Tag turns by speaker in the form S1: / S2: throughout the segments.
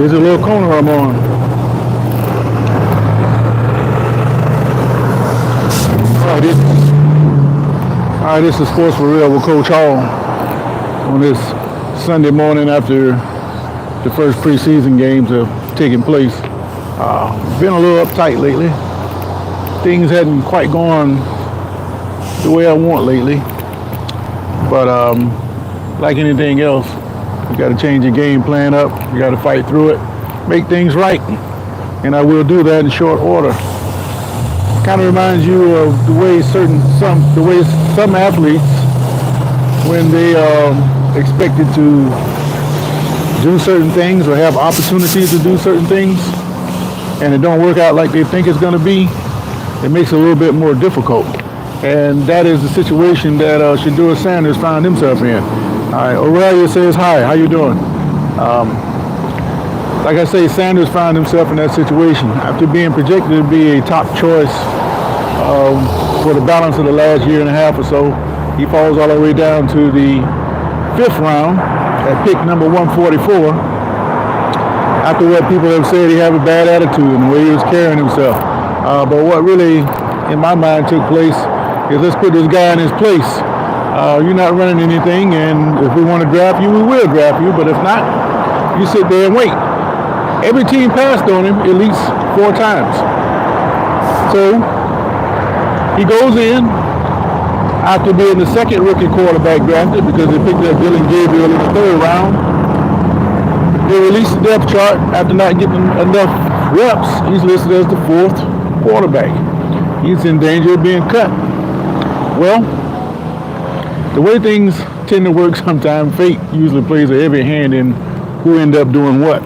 S1: This is a little corner I'm on. All right, this is Sports for Real with Coach Hall on this Sunday morning after the first preseason games have taken place. Been a little uptight lately. Things hadn't quite gone the way I want lately. But like anything else, you got to change your game plan up. You got to fight through it, make things right, and I will do that in short order. Kind of reminds you of the way some athletes, when they are expected to do certain things or have opportunities to do certain things, and it don't work out like they think it's going to be, it makes it a little bit more difficult. And that is the situation that Shedeur Sanders found himself in. All right, Aurelia says hi. How you doing? Like I say, Sanders found himself in that situation after being projected to be a top choice for the balance of the last year and a half or so. He falls all the way down to the 5th round at pick number 144. After what people have said, he had a bad attitude and the way he was carrying himself. But what really, in my mind, took place is let's put this guy in his place. You're not running anything, and if we want to draft you, we will draft you. But if not, you sit there and wait. Every team passed on him at least 4 times. So he goes in after being the second rookie quarterback drafted because they picked up Dylan Gabriel in the 3rd round. They released the depth chart after not getting enough reps. He's listed as the 4th quarterback. He's in danger of being cut. Well, the way things tend to work sometimes, fate usually plays a heavy hand in who end up doing what.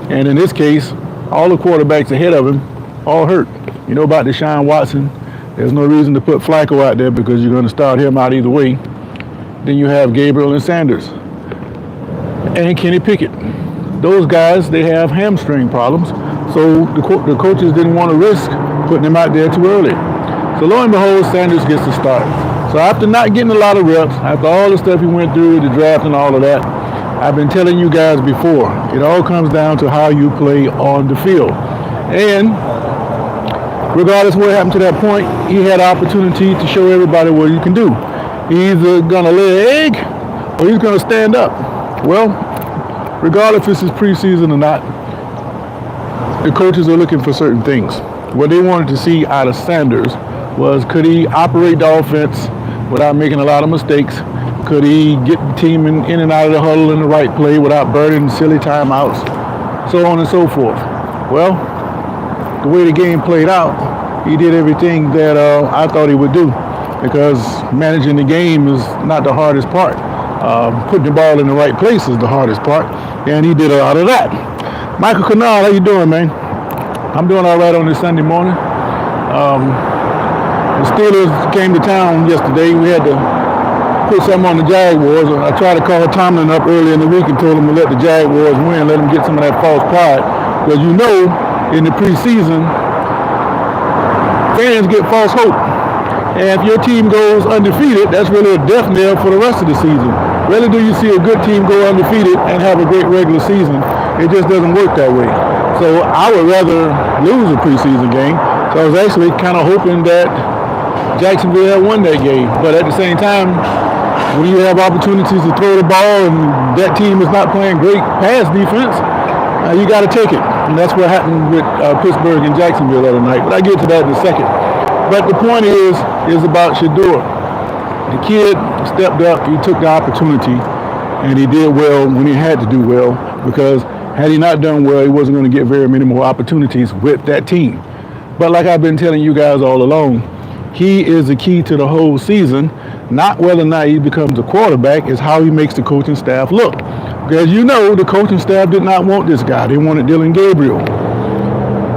S1: And in this case, all the quarterbacks ahead of him all hurt. You know about Deshaun Watson. There's no reason to put Flacco out there because you're going to start him out either way. Then you have Gabriel and Sanders. And Kenny Pickett. Those guys, they have hamstring problems. So the coaches didn't want to risk putting him out there too early. So lo and behold, Sanders gets the start. So after not getting a lot of reps, after all the stuff he went through, the draft and all of that, I've been telling you guys before, it all comes down to how you play on the field. And regardless of what happened to that point, he had an opportunity to show everybody what you can do. He's either going to lay an egg or he's going to stand up. Well, regardless if this is preseason or not, the coaches are looking for certain things. What they wanted to see out of Sanders was, could he operate the offense without making a lot of mistakes? Could he get the team in and out of the huddle in the right play without burning silly timeouts? So on and so forth. Well, the way the game played out, he did everything that I thought he would do, because managing the game is not the hardest part. Putting the ball in the right place is the hardest part, and he did a lot of that. Michael Canal, how you doing, man? I'm doing all right on this Sunday morning. The Steelers came to town yesterday. We had to put something on the Jaguars. I tried to call Tomlin up early in the week and told him to let the Jaguars win, let them get some of that false pride. Because you know, in the preseason, fans get false hope. And if your team goes undefeated, that's really a death knell for the rest of the season. Rarely do you see a good team go undefeated and have a great regular season. It just doesn't work that way. So I would rather lose a preseason game. So I was actually kind of hoping that Jacksonville had won that game. But at the same time, when you have opportunities to throw the ball and that team is not playing great pass defense, you got to take it. And that's what happened with Pittsburgh and Jacksonville the other night. But I'll get to that in a second. But the point is about Shedeur. The kid stepped up, he took the opportunity, and he did well when he had to do well, because had he not done well, he wasn't going to get very many more opportunities with that team. But like I've been telling you guys all along, he is the key to the whole season. Not whether or not he becomes a quarterback, is how he makes the coaching staff look. Because you know, the coaching staff did not want this guy. They wanted Dylan Gabriel.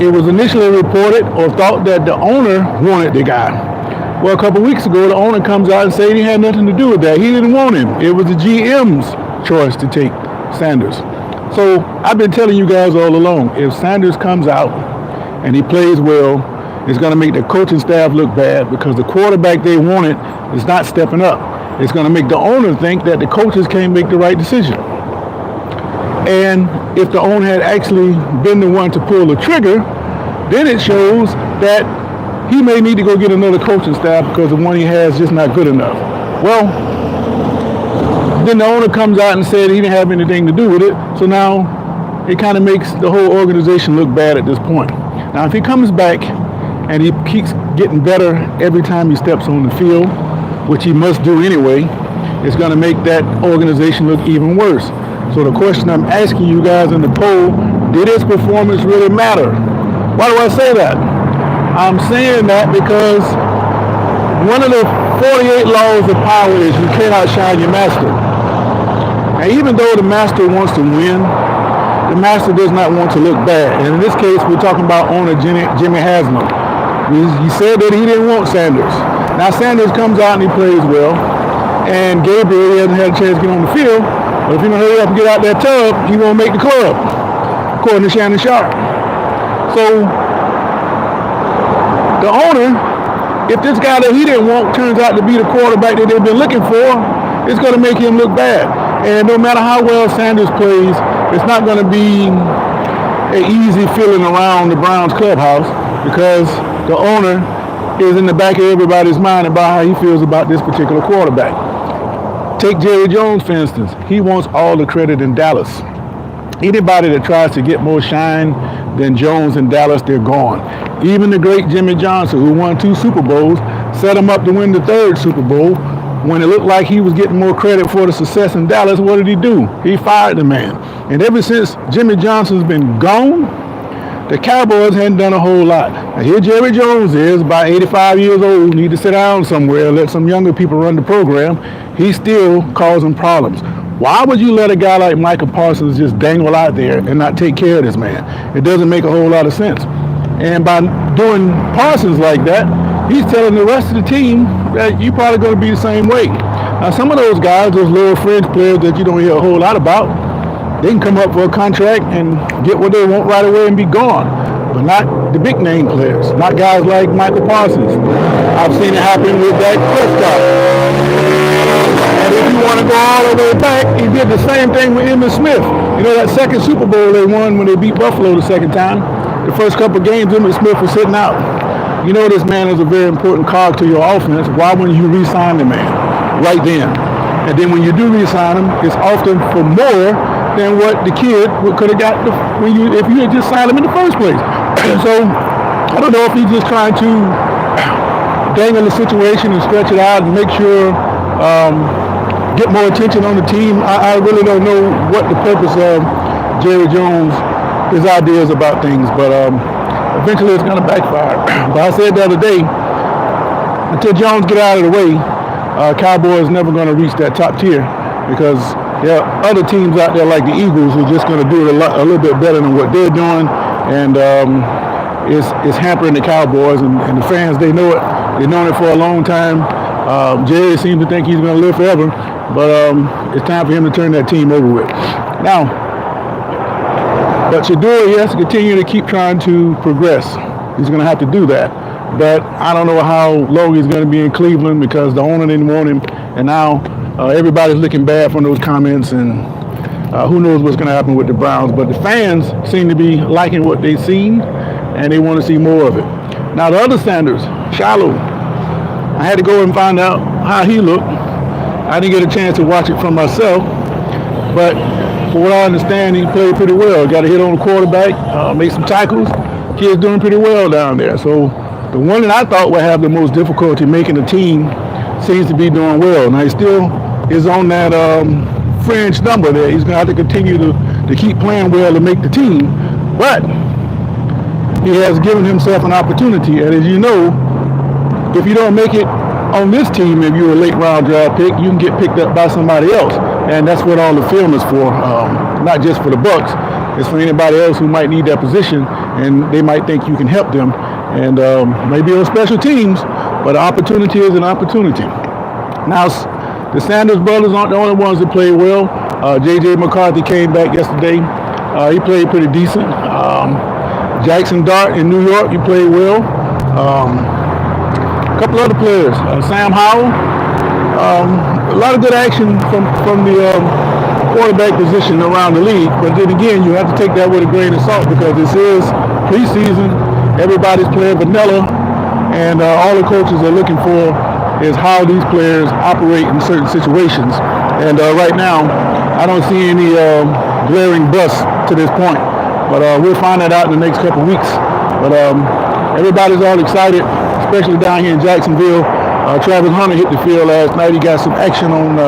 S1: It was initially reported or thought that the owner wanted the guy. Well, a couple weeks ago, the owner comes out and said he had nothing to do with that. He didn't want him. It was the GM's choice to take Sanders. So I've been telling you guys all along, if Sanders comes out and he plays well, it's going to make the coaching staff look bad, because the quarterback they wanted is not stepping up. It's going to make the owner think that the coaches can't make the right decision. And if the owner had actually been the one to pull the trigger, then it shows that he may need to go get another coaching staff because the one he has is just not good enough. Well, then the owner comes out and said he didn't have anything to do with it. So now it kind of makes the whole organization look bad at this point. Now, if he comes back and he keeps getting better every time he steps on the field, which he must do anyway, it's going to make that organization look even worse. So the question I'm asking you guys in the poll, did his performance really matter? Why do I say that? I'm saying that because one of the 48 laws of power is you cannot shine your master. And even though the master wants to win, the master does not want to look bad. And in this case, we're talking about owner Jimmy Haslam. He said that he didn't want Sanders. Now Sanders comes out and he plays well. And Gabriel, he hasn't had a chance to get on the field. But if he don't hurry up and get out that tub, he won't make the club, according to Shannon Sharp. So the owner, if this guy that he didn't want turns out to be the quarterback that they've been looking for, it's going to make him look bad. And no matter how well Sanders plays, it's not going to be an easy feeling around the Browns clubhouse because the owner is in the back of everybody's mind about how he feels about this particular quarterback. Take Jerry Jones, for instance. He wants all the credit in Dallas. Anybody that tries to get more shine than Jones in Dallas, they're gone. Even the great Jimmy Johnson, who won 2 Super Bowls, set him up to win the 3rd Super Bowl. When it looked like he was getting more credit for the success in Dallas, what did he do? He fired the man. And ever since Jimmy Johnson's been gone, the Cowboys hadn't done a whole lot. Now here Jerry Jones is, about 85 years old, need to sit down somewhere and let some younger people run the program. He's still causing problems. Why would you let a guy like Michael Parsons just dangle out there and not take care of this man? It doesn't make a whole lot of sense. And by doing Parsons like that, he's telling the rest of the team that you're probably going to be the same way. Now, some of those guys, those lower fringe players that you don't hear a whole lot about, they can come up for a contract and get what they want right away and be gone. But not the big name players, not guys like Michael Parsons. I've seen it happen with Dak Prescott. And if you want to go all the way back, he did the same thing with Emmitt Smith. You know, that 2nd Super Bowl they won when they beat Buffalo the 2nd time, the first couple of games, Emmitt Smith was sitting out. You know this man is a very important cog to your offense. Why wouldn't you re-sign the man right then? And then when you do re-sign him, it's often for more than what the kid could have got if you had just signed him in the first place. So I don't know if he's just trying to dangle the situation and stretch it out and make sure get more attention on the team. I really don't know what the purpose of Jerry Jones, his ideas about things, but eventually it's going to backfire. But I said the other day, until Jones get out of the way, Cowboys never going to reach that top tier because there are other teams out there like the Eagles who are just going to do it a little bit better than what they're doing, and it's hampering the Cowboys and the fans. They know it. They've known it for a long time. Jerry seems to think he's going to live forever, but it's time for him to turn that team over with. Now, but Shedeur, he has to continue to keep trying to progress. He's going to have to do that. But I don't know how long he's going to be in Cleveland because the owner didn't want him, and now everybody's looking bad from those comments, and who knows what's going to happen with the Browns. But the fans seem to be liking what they've seen, and they want to see more of it. Now, the other Sanders, Shiloh, I had to go and find out how he looked. I didn't get a chance to watch it for myself, but for what I understand, he played pretty well. Got a hit on the quarterback, made some tackles. Kid's doing pretty well down there. So the one that I thought would have the most difficulty making the team seems to be doing well. Now, he still is on that fringe number there. He's going to have to continue to keep playing well to make the team. But he has given himself an opportunity. And as you know, if you don't make it on this team, if you're a late round draft pick, you can get picked up by somebody else. And that's what all the film is for, not just for the Bucs. It's for anybody else who might need that position, and they might think you can help them. And maybe on special teams, but an opportunity is an opportunity. Now, the Sanders brothers aren't the only ones that played well. J.J. McCarthy came back yesterday. He played pretty decent. Jackson Dart in New York, he played well. A couple other players, Sam Howell. A lot of good action from the quarterback position around the league. But then again, you have to take that with a grain of salt because this is preseason. Everybody's playing vanilla, and all the coaches are looking for is how these players operate in certain situations. And right now, I don't see any glaring busts to this point. But we'll find that out in the next couple weeks. But everybody's all excited, especially down here in Jacksonville. Travis Hunter hit the field last night. He got some action on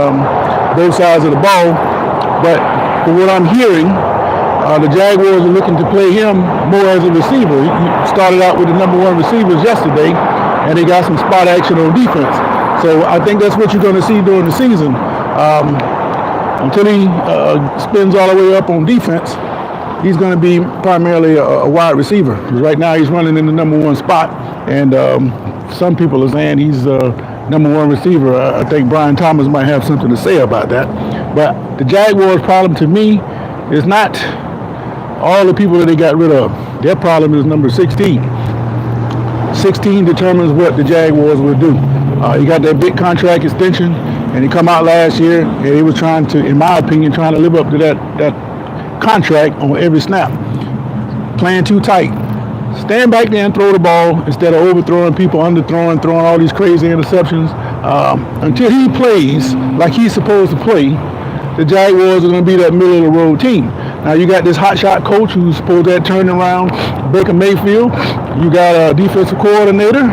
S1: both sides of the ball. But from what I'm hearing, the Jaguars are looking to play him more as a receiver. He started out with the number one receivers yesterday, and he got some spot action on defense. So I think that's what you're going to see during the season. Until he spins all the way up on defense, he's going to be primarily a wide receiver. Right now he's running in the number one spot, and some people are saying he's number one receiver. I think Brian Thomas might have something to say about that. But the Jaguars' problem to me is not all the people that they got rid of. Their problem is number 16. 16 determines what the Jaguars will do. He got that big contract extension, and he come out last year, and he was trying to, in my opinion, trying to live up to that contract on every snap. Playing too tight. Stand back there and throw the ball instead of overthrowing people, underthrowing, throwing all these crazy interceptions. Until he plays like he's supposed to play, the Jaguars are going to be that middle-of-the-road team. Now, you got this hotshot coach who's supposed to turn around Baker Mayfield. You got a defensive coordinator.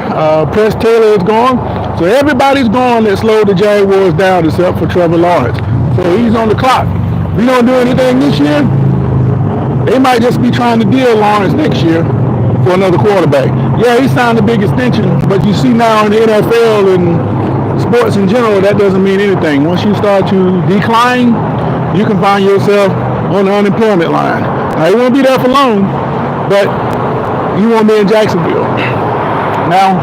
S1: Press Taylor is gone. So everybody's gone that slowed the Jaguars down except for Trevor Lawrence. So he's on the clock. If we don't do anything this year, they might just be trying to deal Lawrence next year for another quarterback. Yeah, he signed a big extension, but you see now in the NFL and sports in general, that doesn't mean anything. Once you start to decline, you can find yourself on the unemployment line. Now, he won't be there for long, but you won't be in Jacksonville. Now,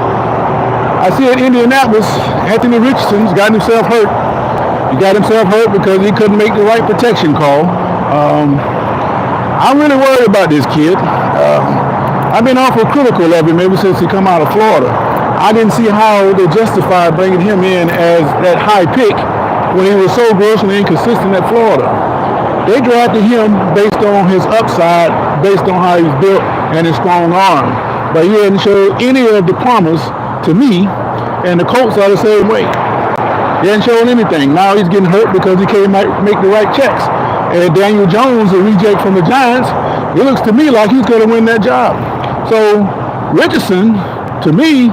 S1: I see in Indianapolis, Anthony Richardson's got himself hurt. He got himself hurt because he couldn't make the right protection call. I'm really worried about this kid. I've been awful critical of him ever since he come out of Florida. I didn't see how they justified bringing him in as that high pick when he was so grossly inconsistent at Florida. They drafted him based on his upside, based on how he's built and his strong arm. But he hadn't showed any of the promise to me, and the Colts are the same way. He hasn't shown anything. Now he's getting hurt because he can't make the right checks. And Daniel Jones, a reject from the Giants, it looks to me like he's going to win that job. So Richardson, to me,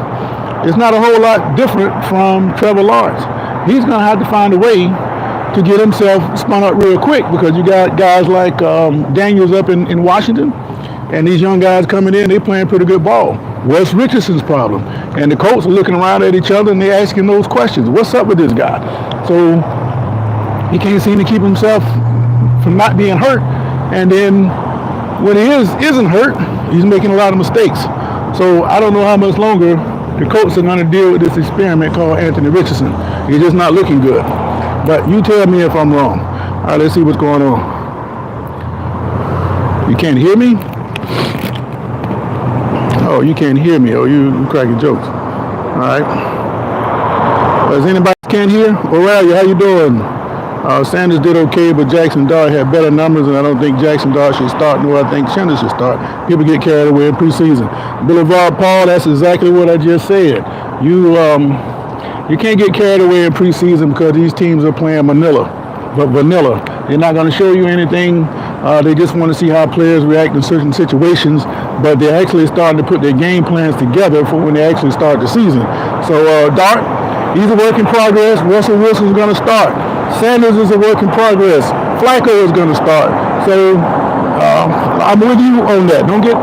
S1: is not a whole lot different from Trevor Lawrence. He's going to have to find a way to get himself spun up real quick because you got guys like Daniels up in Washington, and these young guys coming in, they're playing pretty good ball. What's Richardson's problem? And the Colts are looking around at each other and they're asking those questions. What's up with this guy? So he can't seem to keep himself from not being hurt. And then when he isn't hurt, he's making a lot of mistakes. So I don't know how much longer the Colts are going to deal with this experiment called Anthony Richardson. He's just not looking good. But you tell me if I'm wrong. All right, let's see what's going on. You can't hear me? Oh, you can't hear me. Oh, you cracking jokes. All right. Does anybody can't hear? Aurelia, how you doing? Sanders did okay, but Jackson Dart had better numbers, and I don't think Jackson Dart should start, nor I think Sanders should start. People get carried away in preseason. Boulevard Paul, that's exactly what I just said. You can't get carried away in preseason because these teams are playing vanilla. They're not going to show you anything. They just want to see how players react in certain situations, but they're actually starting to put their game plans together for when they actually start the season. So Dart, he's a work in progress. Russell Wilson's going to start. Sanders is a work in progress. Flacco is going to start. So I'm with you on that. Don't get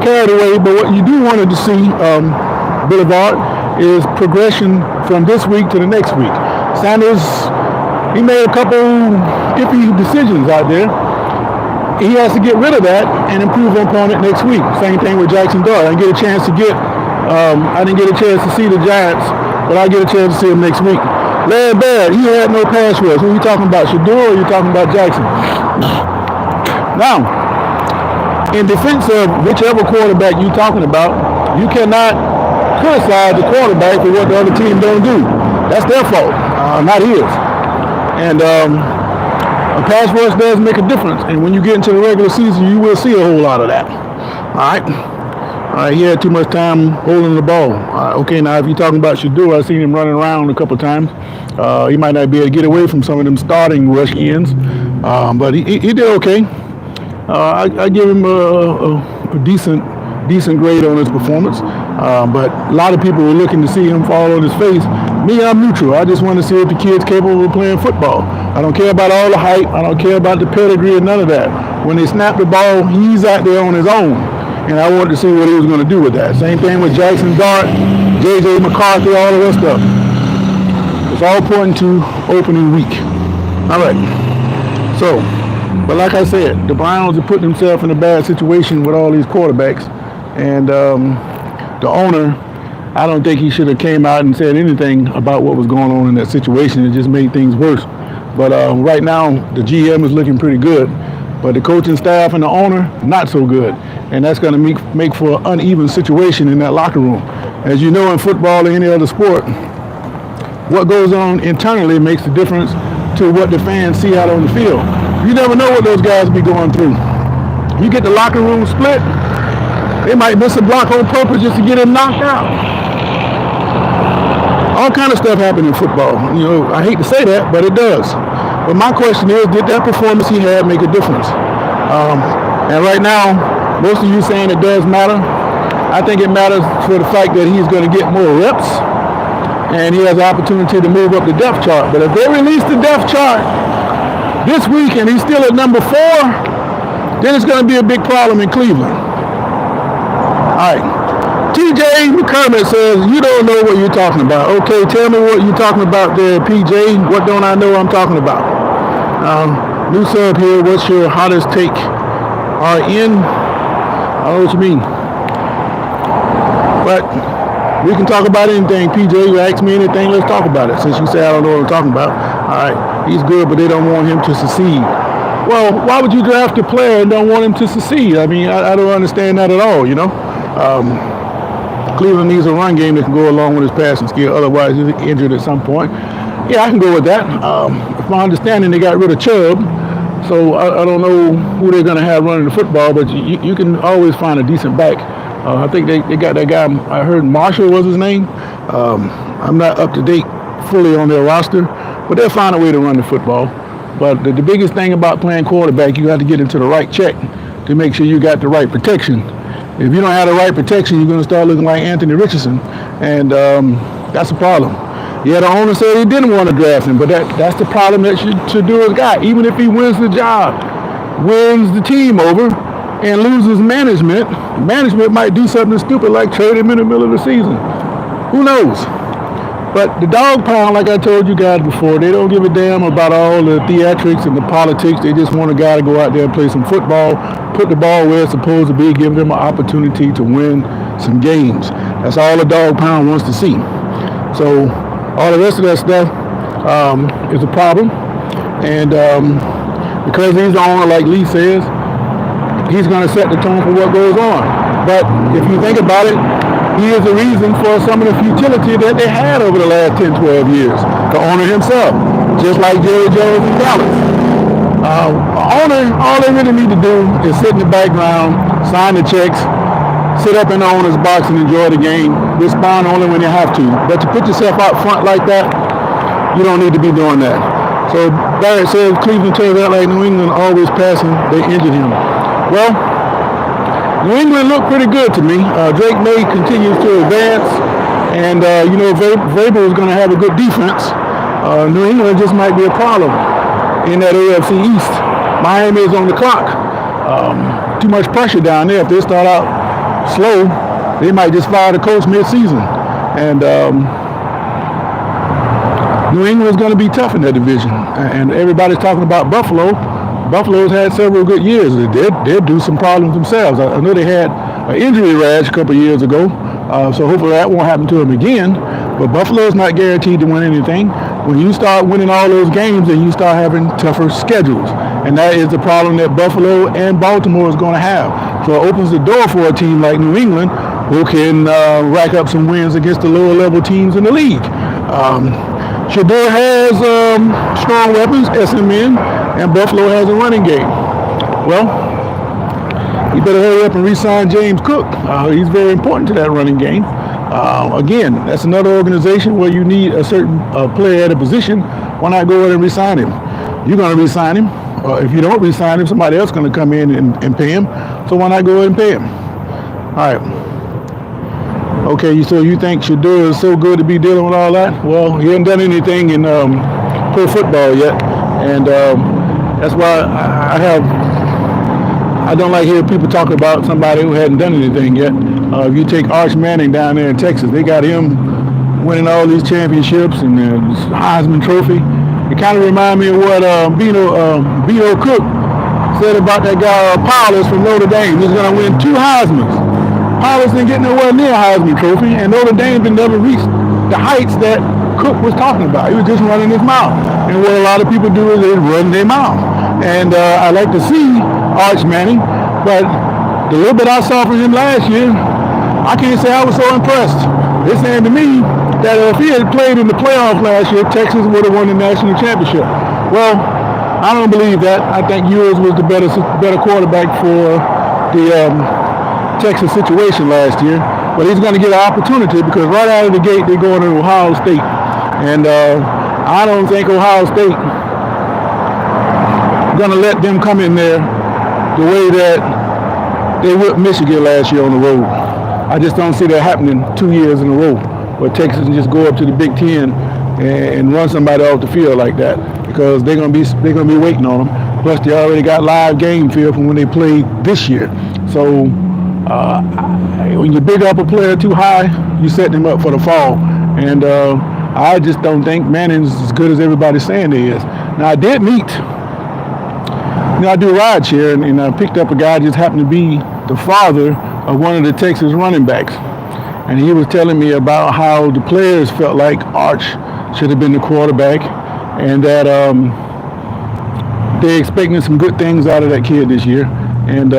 S1: carried away, but what you do want to see, Boulevard, is progression from this week to the next week. Sanders, he made a couple iffy decisions out there. He has to get rid of that and improve upon it next week. Same thing with Jackson Dart. I didn't get a chance to see the Giants, but I'll get a chance to see them next week. Larry Baird, he had no pass rush. Who are you talking about, Shedeur, or are you talking about Jackson? Now, in defense of whichever quarterback you're talking about, you cannot criticize the quarterback for what the other team don't do. That's their fault, not his. And A pass rush does make a difference, and when you get into the regular season, you will see a whole lot of that. All right, he had too much time holding the ball. Okay, now if you're talking about Shedeur, I've seen him running around a couple of times. He might not be able to get away from some of them starting rush ends, but he did okay. I give him a decent grade on his performance, but a lot of people were looking to see him fall on his face. Me, I'm neutral. I just want to see if the kid's capable of playing football. I don't care about all the hype. I don't care about the pedigree or none of that. When they snap the ball, he's out there on his own, and I wanted to see what he was going to do with that. Same thing with Jackson Dart, J.J. McCarthy, all of that stuff. It's all pointing to opening week. All right. So, but like I said, the Browns have put themselves in a bad situation with all these quarterbacks, and the owner, I don't think he should have came out and said anything about what was going on in that situation. It just made things worse. But right now, the GM is looking pretty good, but the coaching staff and the owner, not so good. And that's going to make for an uneven situation in that locker room. As you know, in football or any other sport, what goes on internally makes the difference to what the fans see out on the field. You never know what those guys be going through. You get the locker room split, they might miss a block on purpose just to get him knocked out. All kind of stuff happens in football. You know, I hate to say that, but it does. But my question is, did that performance he had make a difference? And right now, most of you saying it does matter. I think it matters for the fact that he's going to get more reps, and he has an opportunity to move up the depth chart. But if they release the depth chart this week and he's still at number 4, then it's going to be a big problem in Cleveland. All right. TJ McCormick says, you don't know what you're talking about. Okay, tell me what you're talking about there, PJ. What don't I know I'm talking about? New sub here, what's your hottest take? RN? I don't know what you mean. But we can talk about anything, PJ. You ask me anything, let's talk about it. Since you say I don't know what I'm talking about. All right, he's good, but they don't want him to succeed. Well, why would you draft a player and don't want him to succeed? I mean, I don't understand that at all, you know. Cleveland needs a run game that can go along with his passing skill. Otherwise, he's injured at some point. Yeah, I can go with that. If my understanding, they got rid of Chubb. So I don't know who they're going to have running the football, but you can always find a decent back. I think they got that guy, I heard Marshall was his name. I'm not up to date fully on their roster, but they'll find a way to run the football. But the biggest thing about playing quarterback, you have to get into the right check to make sure you got the right protection. If you don't have the right protection, you're going to start looking like Anthony Richardson, and that's a problem. Yeah, the owner said he didn't want to draft him, but that's the problem that Shedeur has got. Even if he wins the job, wins the team over, and loses management might do something stupid like trade him in the middle of the season. Who knows? But the dog pound, like I told you guys before, they don't give a damn about all the theatrics and the politics. They just want a guy to go out there and play some football, put the ball where it's supposed to be, give them an opportunity to win some games. That's all the dog pound wants to see. So all the rest of that stuff is a problem. And because he's the owner, like Lee says, he's going to set the tone for what goes on. But if you think about it, he is the reason for some of the futility that they had over the last 10, 12 years. The owner himself, just like Jerry Jones and Dallas. Owner, all they really need to do is sit in the background, sign the checks, sit up in the owner's box and enjoy the game, respond only when you have to. But to put yourself out front like that, you don't need to be doing that. So Barrett says Cleveland turns out like New England, always passing, they injured him. Well, New England looked pretty good to me. Drake May continues to advance, and Vrabel is going to have a good defense. New England just might be a problem in that AFC East. Miami is on the clock. Too much pressure down there. If they start out slow, they might just fire the coach mid-season. And New England is going to be tough in that division. And everybody's talking about Buffalo. Buffalo's had several good years. They'll do some problems themselves. I know they had an injury rash a couple of years ago, so hopefully that won't happen to them again. But Buffalo's not guaranteed to win anything. When you start winning all those games, then you start having tougher schedules. And that is the problem that Buffalo and Baltimore is going to have. So it opens the door for a team like New England who can rack up some wins against the lower level teams in the league. Shedeur has strong weapons, SMN. and Buffalo has a running game. Well, you better hurry up and re-sign James Cook. He's very important to that running game. Again, that's another organization where you need a certain player at a position. Why not go ahead and re-sign him? You're going to re-sign him. If you don't re-sign him, somebody else is going to come in and pay him. So why not go ahead and pay him? All right. Okay, so you think Shedeur is so good to be dealing with all that? Well, he hasn't done anything in pro football yet. And that's why I don't like hearing people talk about somebody who hadn't done anything yet. If you take Arch Manning down there in Texas, they got him winning all these championships and the Heisman Trophy. It kind of reminds me of what Beto Cook said about that guy Paulus from Notre Dame. He's going to win 2 Heismans. Paulus didn't get nowhere near a Heisman Trophy, and Notre Dame didn't never reach the heights that Cook was talking about. He was just running his mouth. And what a lot of people do is they run their mouth. And I like to see Arch Manning, but the little bit I saw from him last year, I can't say I was so impressed. They're saying to me that if he had played in the playoffs last year, Texas would have won the national championship. Well, I don't believe that. I think Ewers was the better quarterback for the Texas situation last year. But he's going to get an opportunity because right out of the gate, they're going to Ohio State. And I don't think Ohio State going to let them come in there the way that they whipped Michigan last year on the road. I just don't see that happening 2 years in a row where Texas can just go up to the Big Ten and run somebody off the field like that because they're gonna be waiting on them. Plus, they already got live game film from when they played this year. So when you big up a player too high, you set them up for the fall. And I just don't think Manning's as good as everybody's saying he is. Now I did meet. I do ride share, and I picked up a guy that just happened to be the father of one of the Texas running backs. And he was telling me about how the players felt like Arch should have been the quarterback and that they're expecting some good things out of that kid this year. And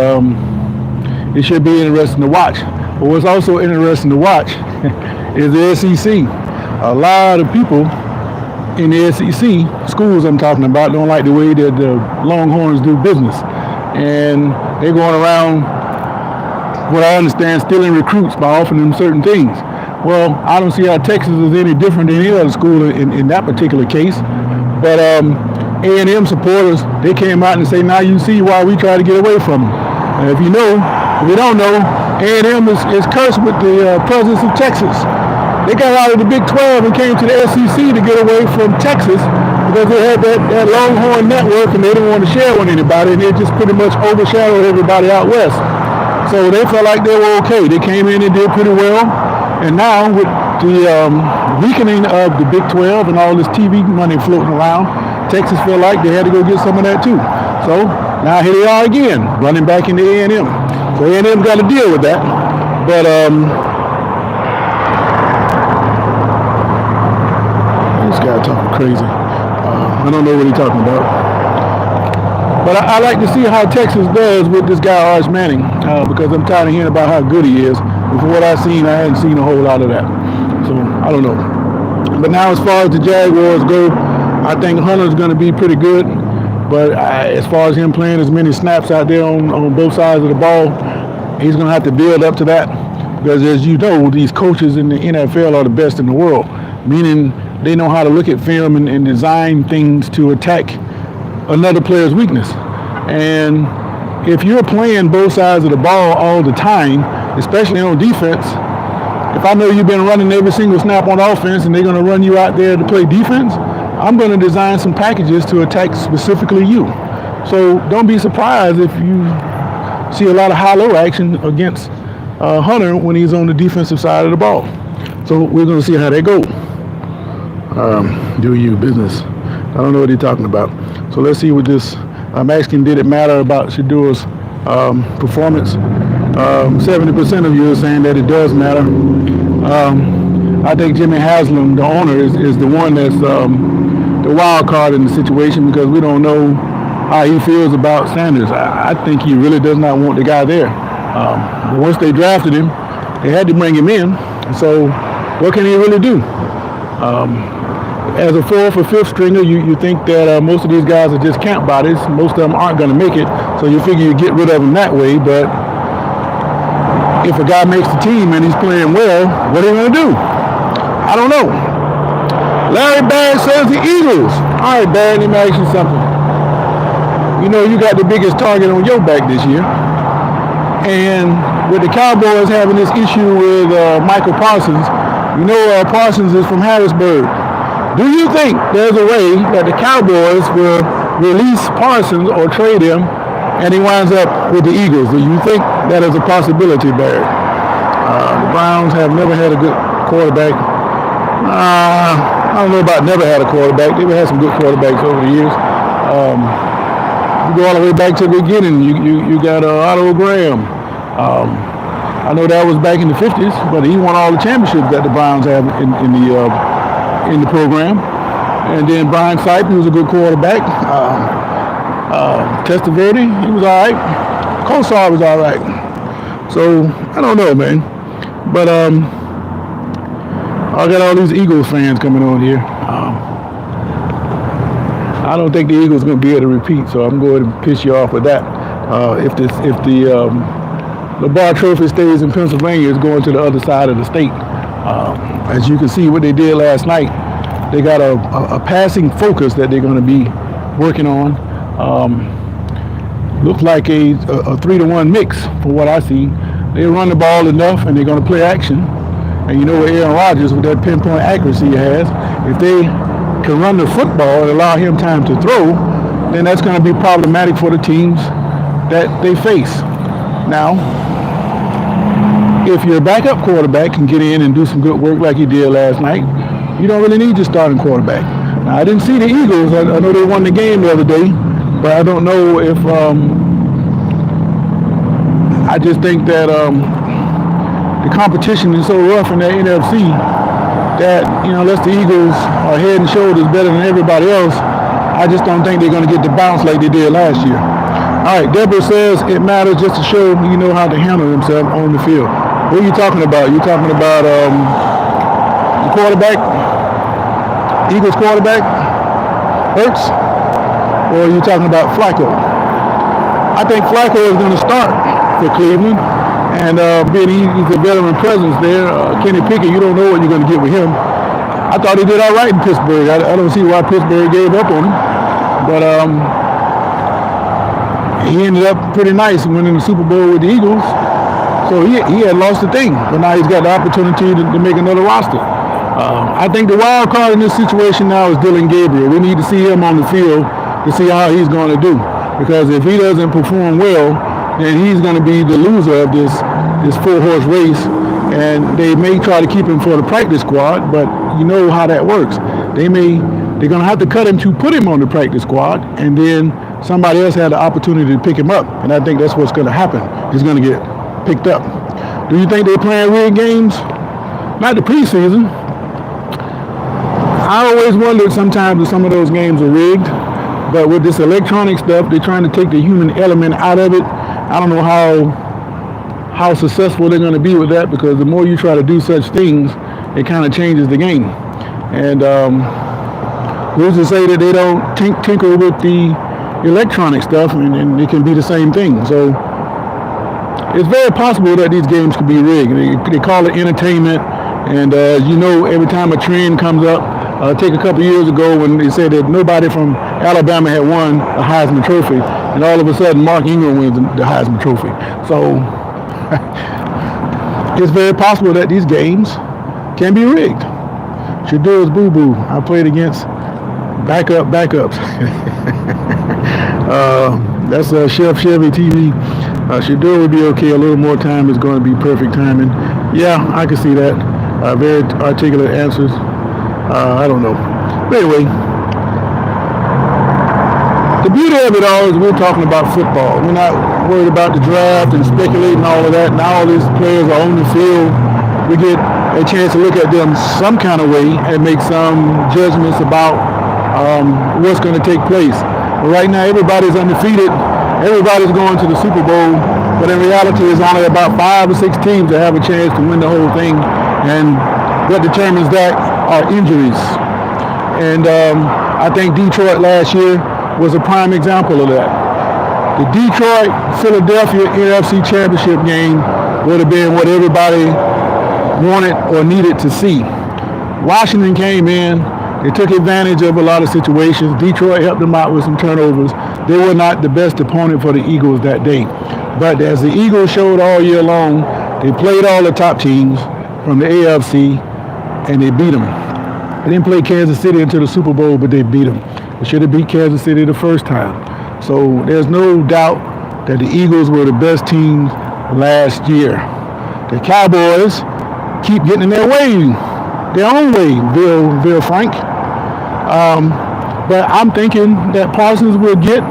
S1: it should be interesting to watch. But what's also interesting to watch is the SEC. A lot of people in the SEC, schools I'm talking about, don't like the way that the Longhorns do business. And they're going around, what I understand, stealing recruits by offering them certain things. Well, I don't see how Texas is any different than any other school in that particular case. But A&M supporters, they came out and say, now you see why we try to get away from them. And if you don't know, A&M is cursed with the presence of Texas. They got out of the Big 12 and came to the SEC to get away from Texas because they had that Longhorn network and they didn't want to share with anybody, and it just pretty much overshadowed everybody out west. So they felt like they were okay. They came in and did pretty well. And now with the weakening of the Big 12 and all this TV money floating around, Texas felt like they had to go get some of that too. So now here they are again, running back into A&M. So A&M got to deal with that. But this guy talking crazy. I don't know what he's talking about. But I like to see how Texas does with this guy Arch Manning because I'm tired of hearing about how good he is. And from what I've seen, I hadn't seen a whole lot of that. So I don't know. But now as far as the Jaguars go, I think Hunter's going to be pretty good. But as far as him playing as many snaps out there on both sides of the ball, he's going to have to build up to that. Because as you know, these coaches in the NFL are the best in the world, meaning they know how to look at film and design things to attack another player's weakness. And if you're playing both sides of the ball all the time, especially on defense, if I know you've been running every single snap on offense and they're going to run you out there to play defense, I'm going to design some packages to attack specifically you. So don't be surprised if you see a lot of high-low action against Hunter when he's on the defensive side of the ball. So we're going to see how they go. Do you business. I don't know what he's talking about. So let's see what this, I'm asking, did it matter about Shedeur's performance? 70% of you are saying that it does matter. I think Jimmy Haslam, the owner, is the one that's the wild card in the situation because we don't know how he feels about Sanders. I think he really does not want the guy there. But once they drafted him, they had to bring him in. So what can he really do? as a fourth or fifth stringer, you think that most of these guys are just camp bodies. Most of them aren't going to make it, so you figure you get rid of them that way. But if a guy makes the team and he's playing well, what are you going to do? I don't know. Larry Barrett says the Eagles. All right, Barrett, let me ask you something. You know you got the biggest target on your back this year. And with the Cowboys having this issue with Michael Parsons, you know Parsons is from Harrisburg. Do you think there's a way that the Cowboys will release Parsons or trade him and he winds up with the Eagles? Do you think that is a possibility, Barry? The Browns have never had a good quarterback. I don't know about never had a quarterback. They've had some good quarterbacks over the years. You go all the way back to the beginning. You got Otto Graham. I know that was back in the 50s, but he won all the championships that the Browns have in the program. And then Brian Sipe, he was a good quarterback. Testaverde, he was all right. Kosar was all right. So I don't know, man. But I got all these Eagles fans coming on here. I don't think the Eagles are going to be able to repeat, so I'm going to piss you off with that. If the LeBar Trophy stays in Pennsylvania, it's going to the other side of the state. As you can see what they did last night, they got a passing focus that they're going to be working on. Looks like a 3-to-1 mix for what I see. They run the ball enough and they're going to play action. And you know what Aaron Rodgers, with that pinpoint accuracy he has, if they can run the football and allow him time to throw, then that's going to be problematic for the teams that they face. Now, if your backup quarterback can get in and do some good work like he did last night, you don't really need your starting quarterback. Now, I didn't see the Eagles. I know they won the game the other day, but I don't know if I just think that the competition is so rough in the NFC that, unless the Eagles are head and shoulders better than everybody else, I just don't think they're going to get the bounce like they did last year. All right, Deborah says it matters just to show you know how to handle themselves on the field. What are you talking about? You talking about the quarterback, Eagles quarterback, Hurts, or are you talking about Flacco? I think Flacco is going to start for Cleveland. And being he's a veteran presence there, Kenny Pickett, you don't know what you're going to get with him. I thought he did all right in Pittsburgh. I don't see why Pittsburgh gave up on him. But he ended up pretty nice winning the Super Bowl with the Eagles. So he had lost the thing. But now he's got the opportunity to make another roster. I think the wild card in this situation now is Dylan Gabriel. We need to see him on the field to see how he's going to do. Because if he doesn't perform well, then he's going to be the loser of this 4-horse race, and they may try to keep him for the practice squad, but you know how that works. They're going to have to cut him to put him on the practice squad, and then somebody else had the opportunity to pick him up, and I think that's what's going to happen. He's going to get picked up. Do you think they're playing rigged games? Not the preseason. I always wondered sometimes if some of those games are rigged, but with this electronic stuff, they're trying to take the human element out of it. I don't know how successful they're going to be with that, because the more you try to do such things, it kind of changes the game. And who's to say that they don't tinker with the electronic stuff and it can be the same thing. So it's very possible that these games could be rigged. They call it entertainment. And every time a trend comes up, take a couple years ago when they said that nobody from Alabama had won a Heisman Trophy, and all of a sudden Mark Ingram wins the Heisman Trophy. So it's very possible that these games can be rigged. Shedeur's boo-boo. I played against backups. That's Chef Chevy TV. Shedeur will be okay. A little more time is going to be perfect timing. Yeah, I can see that. Very articulate answers. I don't know. But anyway, the beauty of it all is we're talking about football. We're not worried about the draft and speculating all of that. Now all these players are on the field. We get a chance to look at them some kind of way and make some judgments about what's going to take place. But right now, everybody's undefeated. Everybody's going to the Super Bowl. But in reality, it's only about 5 or 6 teams that have a chance to win the whole thing. And what determines that are injuries. And I think Detroit last year was a prime example of that. The Detroit-Philadelphia NFC Championship game would have been what everybody wanted or needed to see. Washington came in. They took advantage of a lot of situations. Detroit helped them out with some turnovers. They were not the best opponent for the Eagles that day. But as the Eagles showed all year long, they played all the top teams from the AFC, and they beat them. They didn't play Kansas City until the Super Bowl, but they beat them. They should have beat Kansas City the first time. So there's no doubt that the Eagles were the best team last year. The Cowboys keep getting in their way, their own way, Bill Frank. But I'm thinking that Parsons will get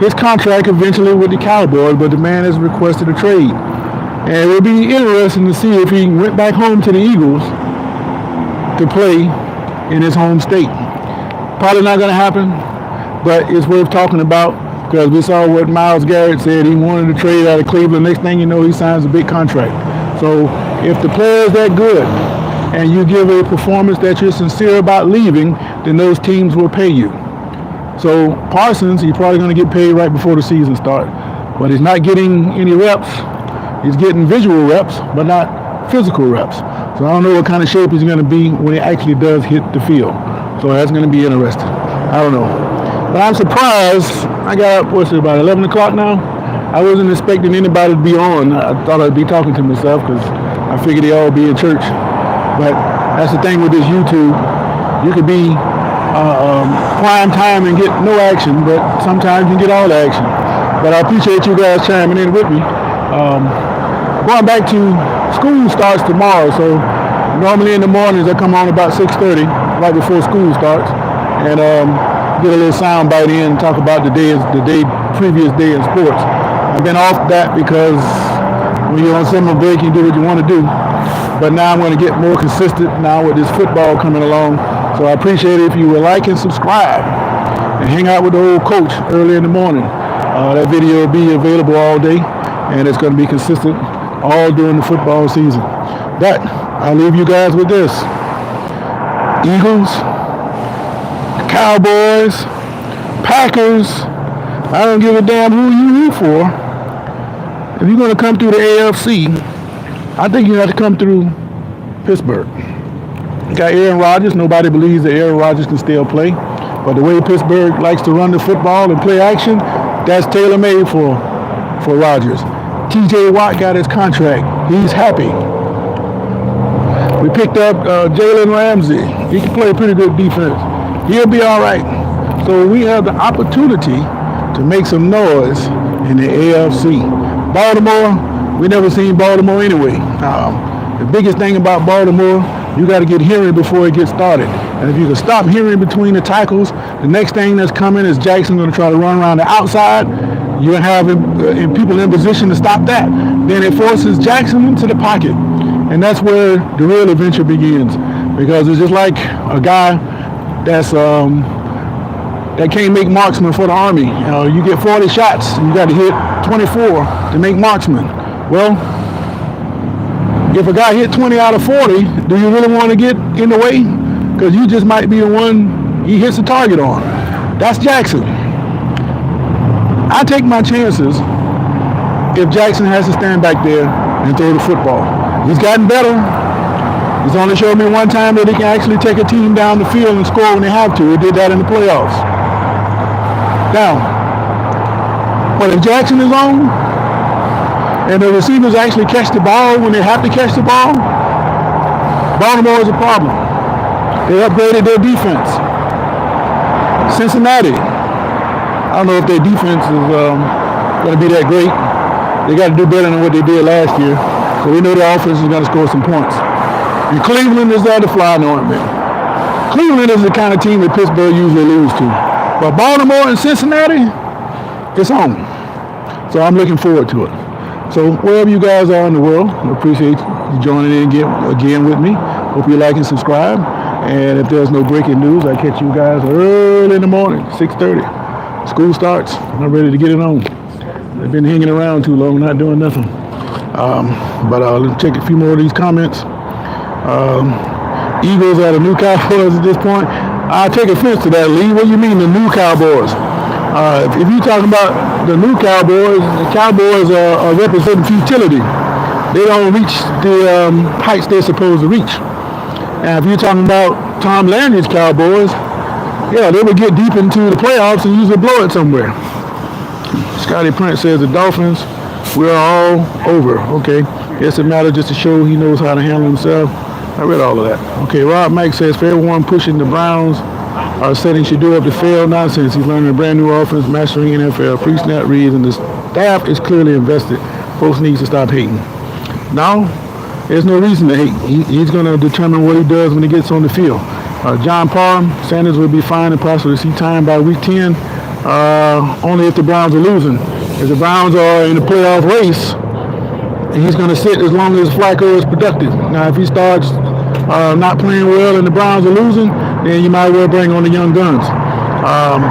S1: his contract eventually with the Cowboys, but the man has requested a trade. And it will be interesting to see if he went back home to the Eagles to play in his home state. Probably not going to happen, but it's worth talking about because we saw what Myles Garrett said. He wanted to trade out of Cleveland. Next thing you know, he signs a big contract. So if the player is that good and you give a performance that you're sincere about leaving, then those teams will pay you. So Parsons, he's probably going to get paid right before the season starts, but he's not getting any reps. He's getting visual reps, but not physical reps. So I don't know what kind of shape he's going to be when he actually does hit the field. So that's going to be interesting. I don't know. But I'm surprised. I got up, about 11 o'clock now? I wasn't expecting anybody to be on. I thought I'd be talking to myself because I figured they all be in church. But that's the thing with this YouTube. You could be prime time and get no action, but sometimes you can get all the action. But I appreciate you guys chiming in with me. Going back to school starts tomorrow, so normally in the mornings I come on about 6:30, right before school starts, and get a little sound bite in and talk about the previous day in sports. I've been off that because when you're on summer break, you do what you want to do. But now I'm going to get more consistent now with this football coming along. So I appreciate it if you would like and subscribe and hang out with the old coach early in the morning. That video will be available all day, and it's going to be consistent all during the football season. But I'll leave you guys with this. Eagles, Cowboys, Packers, I don't give a damn who you root for. If you're going to come through the AFC, I think you have to come through Pittsburgh. You got Aaron Rodgers. Nobody believes that Aaron Rodgers can still play. But the way Pittsburgh likes to run the football and play action, that's tailor-made for Rodgers. TJ Watt got his contract. He's happy. We picked up Jalen Ramsey. He can play a pretty good defense. He'll be all right. So we have the opportunity to make some noise in the AFC. Baltimore, we never seen Baltimore anyway. The biggest thing about Baltimore, you got to get hearing before it gets started. And if you can stop hearing between the tackles, the next thing that's coming is Jackson going to try to run around the outside. You're going to have people in position to stop that. Then it forces Jackson into the pocket. And that's where the real adventure begins. Because it's just like a guy that can't make marksman for the Army. You get 40 shots, and you got to hit 24 to make marksman. Well, if a guy hit 20 out of 40, do you really want to get in the way? Because you just might be the one he hits the target on. That's Jackson. I take my chances if Jackson has to stand back there and throw the football. He's gotten better. He's only showed me one time that he can actually take a team down the field and score when they have to. He did that in the playoffs. Now, but if Jackson is on, and the receivers actually catch the ball when they have to catch the ball, Baltimore is a problem. They upgraded their defense. Cincinnati, I don't know if their defense is going to be that great. They got to do better than what they did last year. So we know the offense is going to score some points. And Cleveland is the other fly in the ointment. Cleveland is the kind of team that Pittsburgh usually loses to. But Baltimore and Cincinnati, it's on. So I'm looking forward to it. So wherever you guys are in the world, I appreciate you joining in again with me. Hope you like and subscribe. And if there's no breaking news, I catch you guys early in the morning, 6:30. School starts. I'm ready to get it on. They've been hanging around too long, not doing nothing. But let's take a few more of these comments. Eagles are the new Cowboys at this point. I take offense to that, Lee. What do you mean, the new Cowboys? If you're talking about the new Cowboys, the Cowboys are representing futility. They don't reach the heights they're supposed to reach. And if you're talking about Tom Landry's Cowboys, yeah, they would get deep into the playoffs and usually blow it somewhere. Scotty Prince says the Dolphins, we're all over. Okay, guess it matters just to show he knows how to handle himself. I read all of that. Okay, Rob Mike says for everyone pushing the Browns are setting Shedeur up to fail. Nonsense. He's learning a brand new offense, mastering NFL, pre-snap reads, and the staff is clearly invested. Folks need to stop hating. No, there's no reason to hate. He's going to determine what he does when he gets on the field. John Parham, Sanders will be fine and possibly see time by week 10, only if the Browns are losing. If the Browns are in the playoff race, he's going to sit as long as Flacco is productive. Now, if he starts not playing well and the Browns are losing, then you might well bring on the young guns.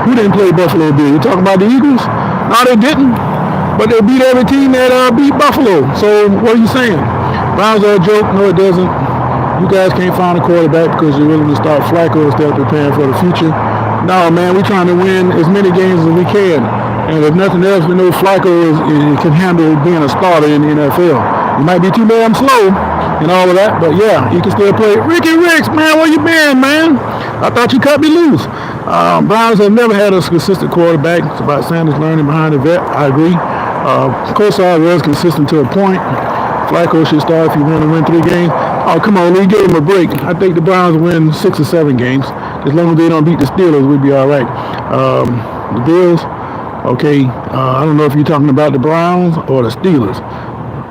S1: Who didn't play Buffalo Bills? You talking about the Eagles? No, they didn't. But they beat every team that beat Buffalo. So what are you saying? Browns are a joke? No, it doesn't. You guys can't find a quarterback because you're willing to start Flacco instead of preparing for the future. No, man, we're trying to win as many games as we can. And if nothing else, we know Flacco can handle being a starter in the NFL. He might be too damn slow and all of that, but yeah, he can still play. Ricky Ricks, man, where you been, man? I thought you cut me loose. Browns have never had a consistent quarterback. It's about Sanders learning behind the vet. I agree. Kosar was consistent to a point. Flacco should start if you want to win 3 games. Oh, come on, Lee, give him a break. I think the Browns will win 6 or 7 games. As long as they don't beat the Steelers, we'll be all right. The Bills, okay, I don't know if you're talking about the Browns or the Steelers.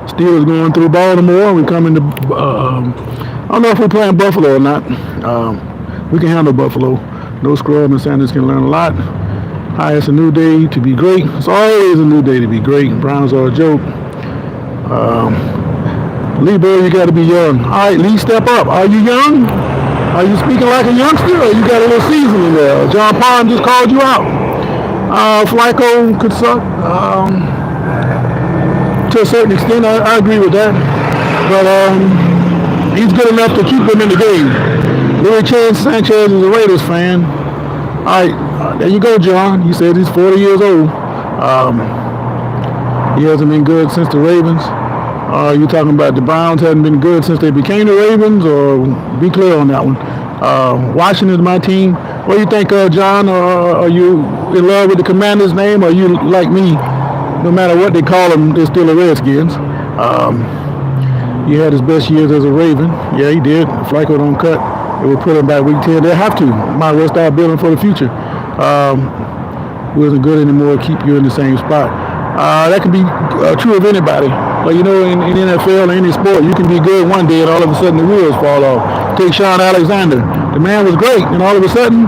S1: Steelers going through Baltimore. We come into, I don't know if we're playing Buffalo or not. We can handle Buffalo. No scrub, and Sanders can learn a lot. Hi, it's a new day to be great. It's always a new day to be great. Browns are a joke. Lee, boy, you got to be young. All right, Lee, step up. Are you young? Are you speaking like a youngster, or you got a little seasoning there? John Parham just called you out. Flacco could suck. To a certain extent, I agree with that. But he's good enough to keep them in the game. Louis Sanchez is a Raiders fan. All right, there you go, John. You said he's 40 years old. He hasn't been good since the Ravens. You talking about the Browns haven't been good since they became the Ravens, or be clear on that one. Washington's my team. What do you think, John? Are you in love with the Commanders' name, or are you like me? No matter what they call them, they're still the Redskins. He had his best years as a Raven. Yeah, he did. Flacco don't cut. It would put him back week 10. They have to. Might well start building for the future. Who isn't good anymore, keep you in the same spot. That can be true of anybody. But you know, in NFL or any sport, you can be good one day and all of a sudden the wheels fall off. Take Sean Alexander. The man was great, and all of a sudden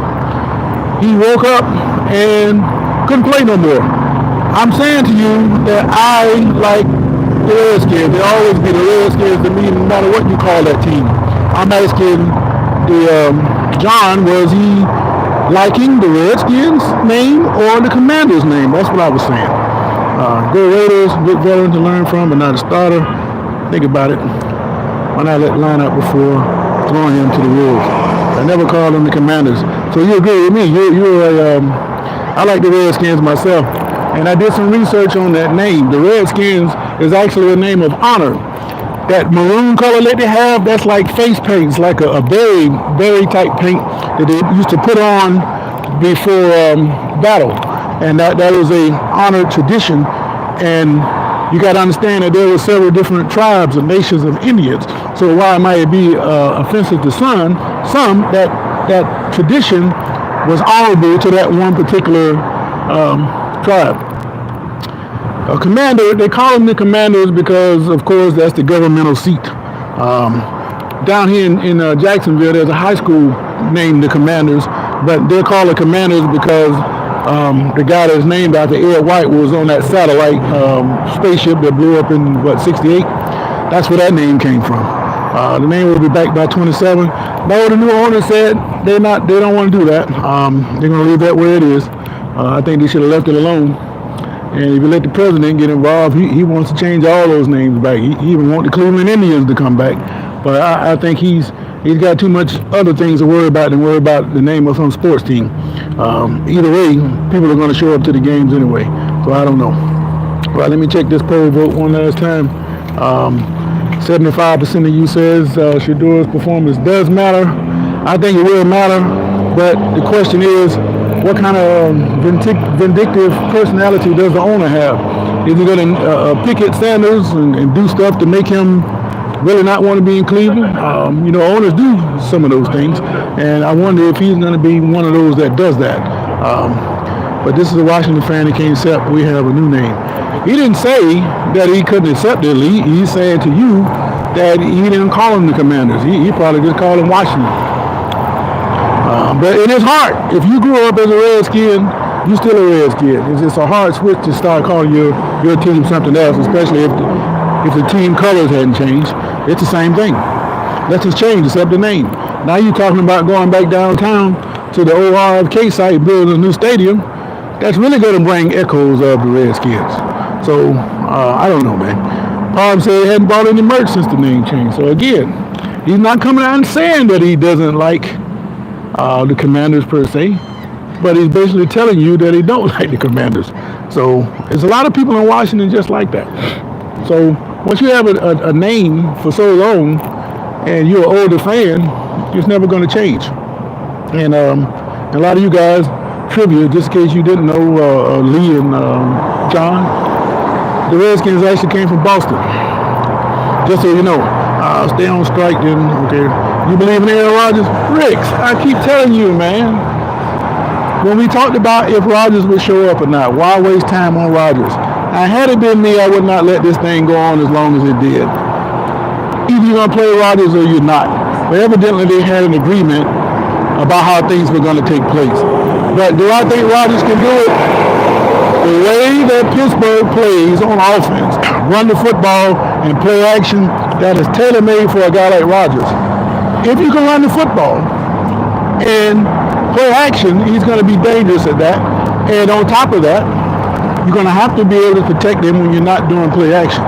S1: he woke up and couldn't play no more. I'm saying to you that I like the Redskins. They always be the Redskins to me, no matter what you call that team. I'm asking John, was he liking the Redskins name or the Commanders name? That's what I was saying. Go Raiders, good veteran to learn from, but not a starter. Think about it. Why not let line up before throwing him to the Wolves? I never called them the Commanders. So you agree with me? I like the Redskins myself. And I did some research on that name. The Redskins is actually a name of honor. That maroon color that they have, that's like face paint. It's like a very, very type paint that they used to put on before battle. And that is a honored tradition. And you got to understand that there were several different tribes and nations of Indians. So while it might be offensive to some, that tradition was honorable to that one particular tribe. A commander, they call them the Commanders because, of course, that's the governmental seat. Down here in Jacksonville, there's a high school named the Commanders, but they're called the Commanders because the guy that's named after Ed White was on that satellite spaceship that blew up in, 68? That's where that name came from. The name will be back by 27. No, the new owner said they don't want to do that. They're going to leave that where it is. I think they should have left it alone. And if you let the president get involved, he wants to change all those names back. He even wants the Cleveland Indians to come back. But I think he's he's got too much other things to worry about than worry about the name of some sports team. Either way, people are going to show up to the games anyway. So I don't know. Well, let me check this poll vote one last time. 75% of you says Shedeur's performance does matter. I think it will matter, but the question is, what kind of vindictive personality does the owner have? Is he going to picket Sanders and do stuff to make him really not want to be in Cleveland? Owners do some of those things, and I wonder if he's going to be one of those that does that. But this is a Washington fan that can't accept we have a new name. He didn't say that he couldn't accept it. He's saying to you that he didn't call him the Commanders. He probably just called him Washington. But in his heart, if you grew up as a Redskin, you're still a Redskin. It's just a hard switch to start calling your team something else, especially if the team colors hadn't changed. It's the same thing. Let's just change, except the name. Now you're talking about going back downtown to the old RFK site and building a new stadium. That's really going to bring echoes of the Redskins. So, I don't know, man. Parham said he hadn't bought any merch since the name change. So, again, he's not coming out and saying that he doesn't like the Commanders per se, but he's basically telling you that he don't like the Commanders. So, there's a lot of people in Washington just like that. So, once you have a name for so long and you're an older fan, it's never going to change. And a lot of you guys, trivia, just in case you didn't know, Lee and John, the Redskins actually came from Boston. Just so you know. Stay on strike then. Okay. You believe in Aaron Rodgers? Ricks, I keep telling you, man. When we talked about if Rodgers would show up or not, why waste time on Rodgers? Had it been me, I would not let this thing go on as long as it did. Either you're going to play Rodgers or you're not. But evidently they had an agreement about how things were going to take place. But do I think Rodgers can do it? The way that Pittsburgh plays on offense, run the football and play action, that is tailor-made for a guy like Rodgers. If you can run the football and play action, he's going to be dangerous at that. And on top of that, you're going to have to be able to protect him when you're not doing play action.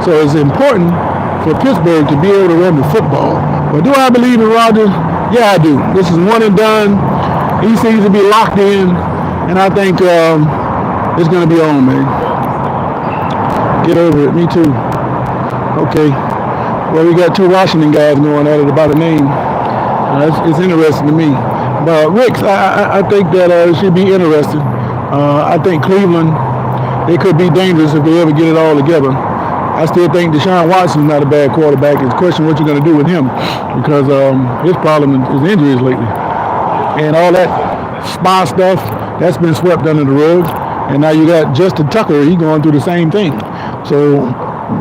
S1: So it's important for Pittsburgh to be able to run the football. But do I believe in Rodgers? Yeah, I do. This is one and done. He seems to be locked in, and I think it's going to be on, man. Get over it. Me too. Okay. Well, we got two Washington guys going at it about a name. It's interesting to me. But Ricks, I think that it should be interesting. I think Cleveland, they could be dangerous if they ever get it all together. I still think Deshaun Watson's not a bad quarterback. It's a question what you're going to do with him, because his problem is injuries lately. And all that spy stuff, that's been swept under the rug. And now you got Justin Tucker, he's going through the same thing. So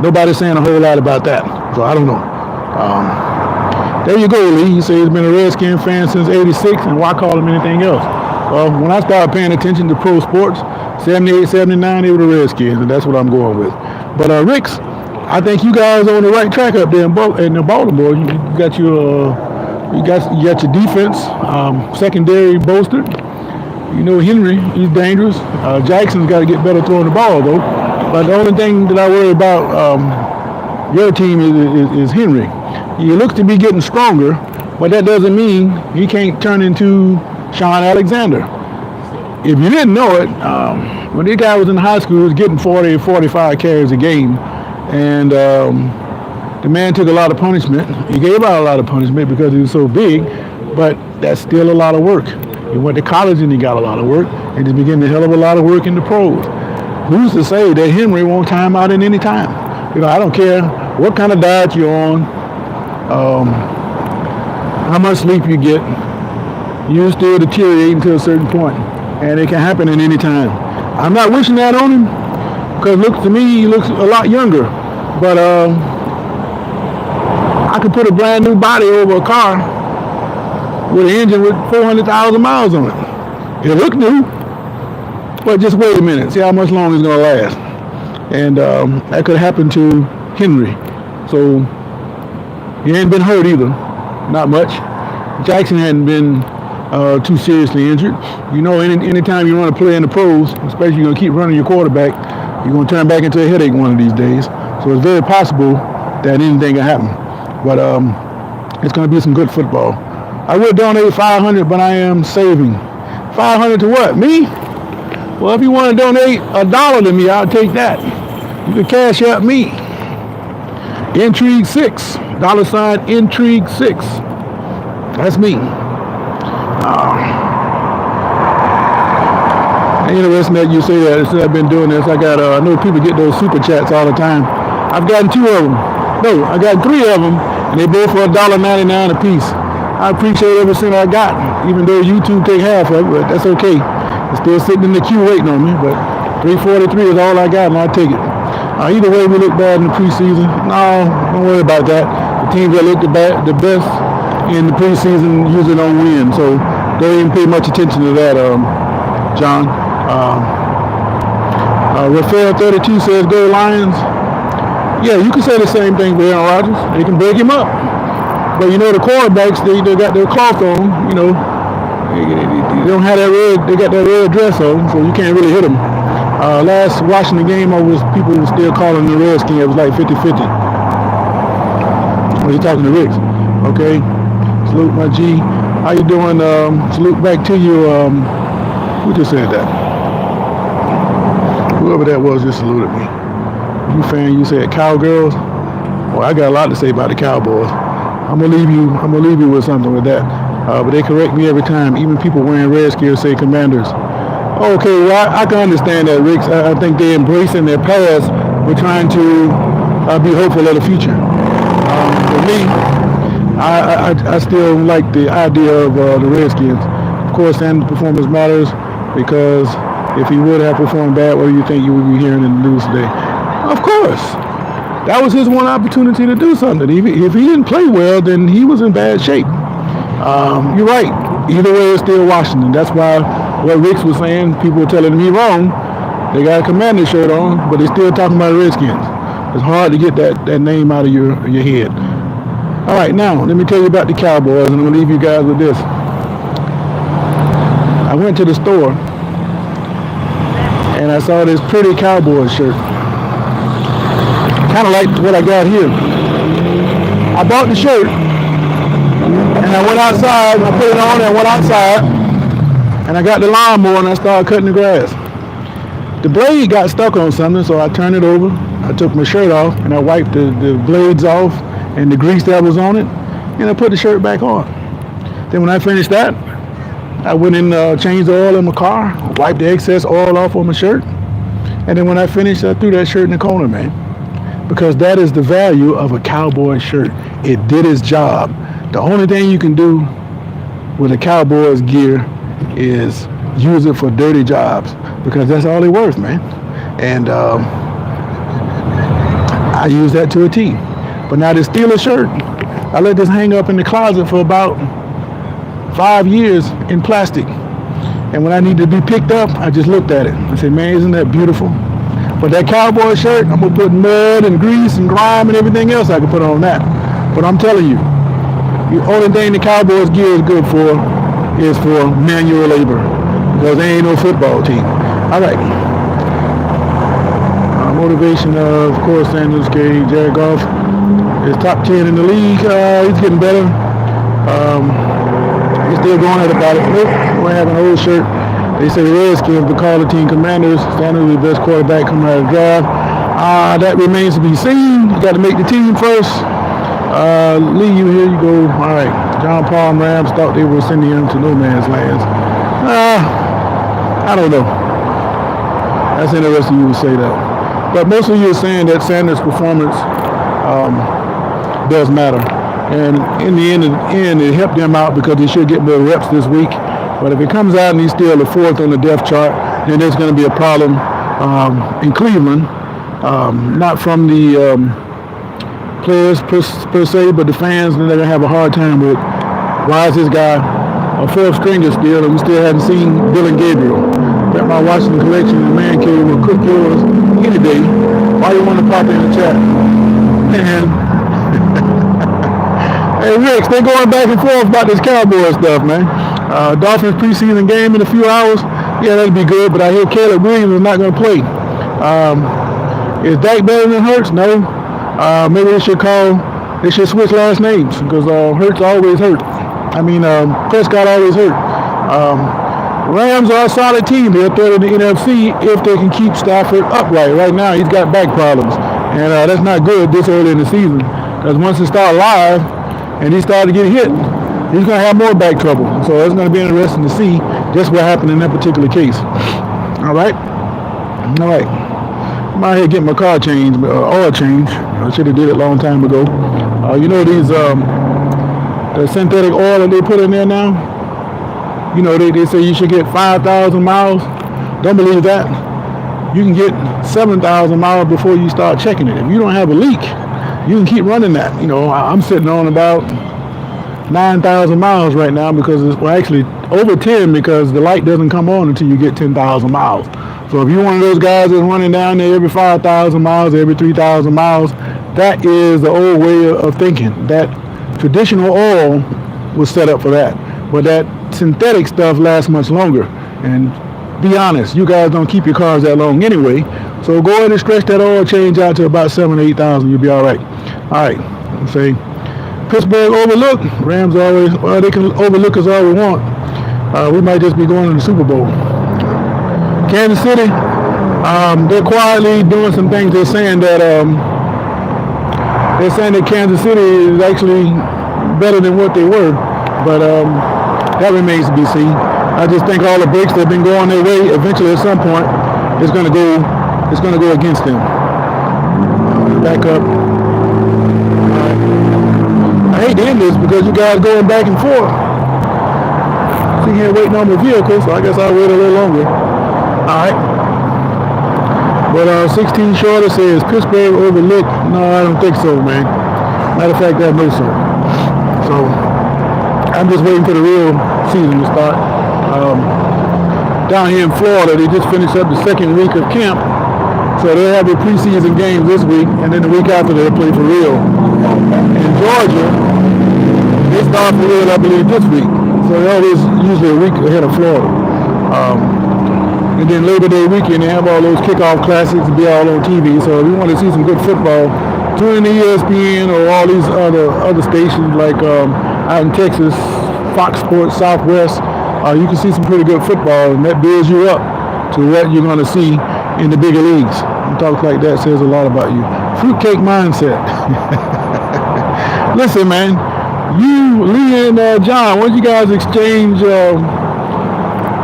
S1: nobody's saying a whole lot about that. So I don't know. There you go, Lee. You say he's been a Redskin fan since '86, and why call him anything else? Well, when I started paying attention to pro sports, 78, 79, they were the Redskins, and that's what I'm going with. But Ricks, I think you guys are on the right track up there in Baltimore. You got your defense, secondary bolstered. You know Henry, he's dangerous. Jackson's got to get better throwing the ball, though. But the only thing that I worry about your team is Henry. He looks to be getting stronger, but that doesn't mean he can't turn into Sean Alexander. If you didn't know it, when this guy was in high school, he was getting 40, 45 carries a game. And the man took a lot of punishment. He gave out a lot of punishment because he was so big, but that's still a lot of work. He went to college and he got a lot of work, and he's beginning a hell of a lot of work in the pros. Who's to say that Henry won't time out at any time? I don't care what kind of diet you're on, how much sleep you get, you're still deteriorating to a certain point, and it can happen at any time. I'm not wishing that on him, because to me, he looks a lot younger. But I could put a brand new body over a car with an engine with 400,000 miles on it. It looked new, but just wait a minute, see how much longer it's going to last. And that could happen to Henry. So he ain't been hurt either, not much. Jackson hadn't been too seriously injured. Anytime you run a play in the pros, especially you're going to keep running your quarterback, you're going to turn back into a headache one of these days. So it's very possible that anything can happen. But It's going to be some good football. I would donate 500, but I am saving. 500 to what? Me? Well, if you want to donate $1 to me, I'll take that. You can cash out me. Intrigue6. $Intrigue6. That's me. Interesting that you say that. Since I've been doing this, I know people get those super chats all the time. I've gotten 2 of them. No, I got 3 of them, and they both for $1.99 a piece. I appreciate every cent I got, even though YouTube take half of it, but that's okay. It's still sitting in the queue waiting on me, but $3.43 is all I got, and I'll take it. Either way, we look bad in the preseason. No, don't worry about that. The teams that look the best in the preseason usually don't win, so don't even pay much attention to that, John. Raphael32 says, go Lions. Yeah, you can say the same thing for Aaron Rodgers. They can break him up. But you know, the quarterbacks, they got their cloth on, you know. They don't have that red, they got that red dress on, so you can't really hit them. Last watching the game, people were still calling the Redskins. It was like 50-50. Was you talking to Riggs? Okay. Salute my G. How you doing? Salute back to you. Who just said that? Whoever that was just saluted me. You fan, you said Cowgirls. Well, I got a lot to say about the Cowboys. I'm gonna leave you with something with that. But they correct me every time. Even people wearing Redskins say Commanders. Okay, well, I can understand that, Riggs. I think they're embracing their past. We're trying to be hopeful of the future. For me, I still like the idea of the Redskins. Of course, Sanders' performance matters, because if he would have performed bad, what do you think you would be hearing in the news today? Of course. That was his one opportunity to do something. If he didn't play well, then he was in bad shape. You're right. Either way, it's still Washington. That's why what Ricks was saying, people were telling me wrong. They got a Commander shirt on, but they're still talking about Redskins. It's hard to get that name out of your head. All right, now, let me tell you about the Cowboys, and I'm going to leave you guys with this. I went to the store, and I saw this pretty Cowboys shirt. Kind of like what I got here. I bought the shirt, and I went outside, I put it on and went outside, and I got the lawnmower and I started cutting the grass. The blade got stuck on something, so I turned it over. I took my shirt off, and I wiped the blades off and the grease that was on it, and I put the shirt back on. Then when I finished that, I went and changed the oil in my car, wiped the excess oil off on my shirt, and then when I finished, I threw that shirt in the corner, man. Because that is the value of a Cowboy shirt. It did its job. The only thing you can do with a Cowboys gear is use it for dirty jobs, because that's all they're worth, man. And I use that to a T. But now this Steelers shirt, I let this hang up in the closet for about 5 years in plastic. And when I need to be picked up, I just looked at it. I said, man, isn't that beautiful? But that Cowboy shirt, I'm going to put mud and grease and grime and everything else I can put on that. But I'm telling you, the only thing the Cowboys gear is good for is for manual labor, because they ain't no football team. All right. Motivation, of course, Sanders, Jared Goff is top 10 in the league. He's getting better. He's still going at about it. Nope, we're having an old shirt. They say the Redskins will call the team Commanders. Sanders is the best quarterback coming out of the draft. That remains to be seen. You got to make the team first. Lee, here you go. All right. John Paul and Rams thought they were sending him to no man's land. I don't know. That's interesting you would say that. But most of you are saying that Sanders' performance does matter. And in the end, it helped them out because they should get more reps this week. But if it comes out and he's still the 4th on the depth chart, then there's going to be a problem in Cleveland. Not from the players per se, but the fans, they're going to have a hard time with, why is this guy a 4th stringer still, and we still haven't seen Dylan Gabriel. Got my Washington collection in the man cave, will cook yours any day. Why you want to pop in the chat? Man. Hey, Ricks, they're going back and forth about this Cowboy stuff, man. Dolphins preseason game in a few hours. Yeah, that'd be good, but I hear Caleb Williams is not going to play. Is Dak better than Hurts? No. Maybe they should call They should switch last names because Hurts always hurt. Prescott always hurt. Rams are a solid team. They're third in the NFC if they can keep Stafford upright. Right now, he's got back problems, and that's not good this early in the season. Because once he starts live and he starts to get hit, he's going to have more back trouble. So it's going to be interesting to see just what happened in that particular case. All right. I'm out here getting my car changed, oil change. I should have did it a long time ago. These the synthetic oil that they put in there now. They say you should get 5,000 miles. Don't believe that. You can get 7,000 miles before you start checking it. If you don't have a leak, you can keep running that. I'm sitting on about 9,000 miles right now because actually over 10 because the light doesn't come on until you get 10,000 miles. So if you're one of those guys that's running down there every 5,000 miles, every 3,000 miles, that is the old way of thinking. That traditional oil was set up for that. But that synthetic stuff lasts much longer. And be honest, you guys don't keep your cars that long anyway. So go ahead and stretch that oil change out to about 7,000 to 8,000. You'll be all right. All right. Let's say Pittsburgh overlooked. Rams always, they can overlook us all we want. We might just be going to the Super Bowl. Kansas City, they're quietly doing some things. They're saying that Kansas City is actually better than what they were, but that remains to be seen. I just think all the breaks that have been going their way, eventually at some point, it's going to go against them. Back up. I hate to end this because you guys going back and forth. Sitting here waiting on the vehicle, so I guess I'll wait a little longer. All right. But 16 shorter says Pittsburgh overlooked. No, I don't think so, man. Matter of fact, I know so. So I'm just waiting for the real season to start. Down here in Florida, they just finished up the second week of camp. So they have their preseason games this week, and then the week after they'll play for real. In Georgia, they start for real, I believe, this week. So they're always usually a week ahead of Florida. And then Labor Day weekend, they have all those kickoff classics to be all on TV. So if you want to see some good football, tune in to ESPN or all these other stations like out in Texas, Fox Sports, Southwest. You can see some pretty good football, and that builds you up to what you're going to see in the bigger leagues. Talk like that says a lot about you. Fruitcake mindset. Listen, man, you, Lee, and John, why don't you guys exchange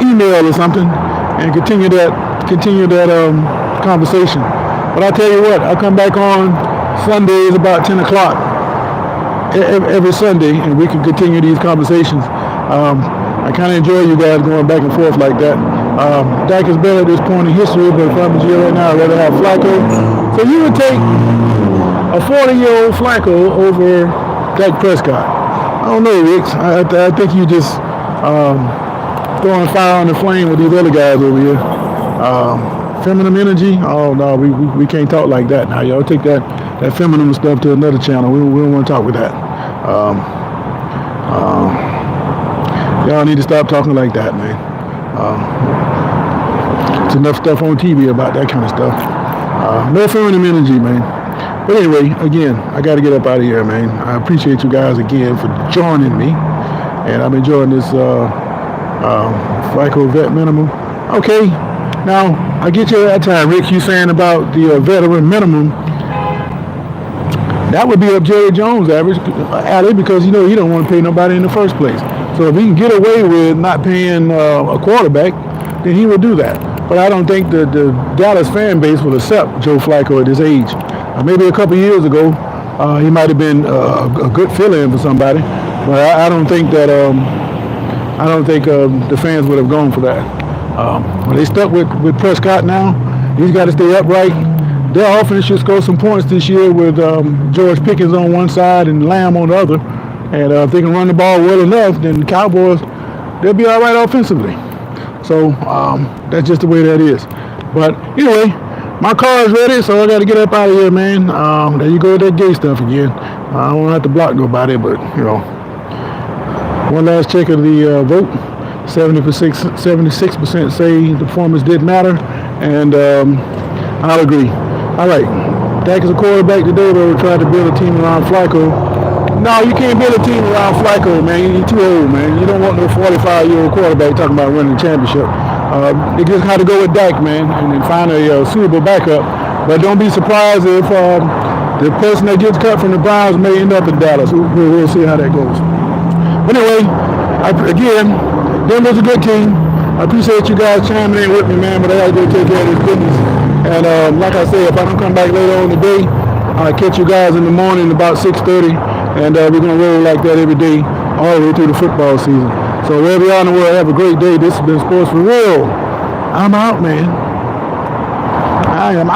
S1: email or something and continue that conversation. But I tell you what, I come back on Sundays about 10 o'clock every Sunday, and we can continue these conversations. I kind of enjoy you guys going back and forth like that. Dak is better at this point in history, but if I'm here right now, I'd rather have Flacco. So you would take a 40-year-old Flacco over Dak Prescott. I don't know, Rick. I think you just throwing fire on the flame with these other guys over here. Feminine energy? Oh, no, we can't talk like that now. Y'all take that feminine stuff to another channel. We don't want to talk with that. Y'all need to stop talking like that, man. There's enough stuff on TV about that kind of stuff. No feminine energy, man. But anyway, again, I got to get up out of here, man. I appreciate you guys again for joining me. And I'm enjoying this Flacco vet minimum. Okay, now I get you at that time, Rick. You saying about the veteran minimum. That would be up Jerry Jones' average, alley, because he don't want to pay nobody in the first place. So if he can get away with not paying a quarterback, then he would do that. But I don't think the Dallas fan base will accept Joe Flacco at his age. Maybe a couple years ago, he might have been a good fill-in for somebody, but I don't think that the fans would have gone for that. But they stuck with Prescott now. He's got to stay upright. Their offense should score some points this year with George Pickens on one side and Lamb on the other. And if they can run the ball well enough, then the Cowboys, they'll be all right offensively. So that's just the way that is. But anyway, my car is ready, so I got to get up out of here, man. There you go with that gay stuff again. I don't have to block nobody, but, one last check of the vote. 76% say the performance did matter, and I'll agree. All right, Dak is a quarterback today, but we tried to build a team around Flacco. No, you can't build a team around Flacco, man. You're too old, man. You don't want no 45-year-old quarterback talking about winning a championship. They just had to go with Dak, man, and then find a suitable backup. But don't be surprised if the person that gets cut from the Browns may end up in Dallas. We'll see how that goes. But anyway, again, Denver's a good team. I appreciate you guys chiming in with me, man, but I got to go take care of this business. And like I said, if I don't come back later on today, I'll catch you guys in the morning about 6:30, and we're going to roll like that every day, all the way through the football season. So wherever you are in the world, have a great day. This has been Sports for Real. I'm out, man. I am out.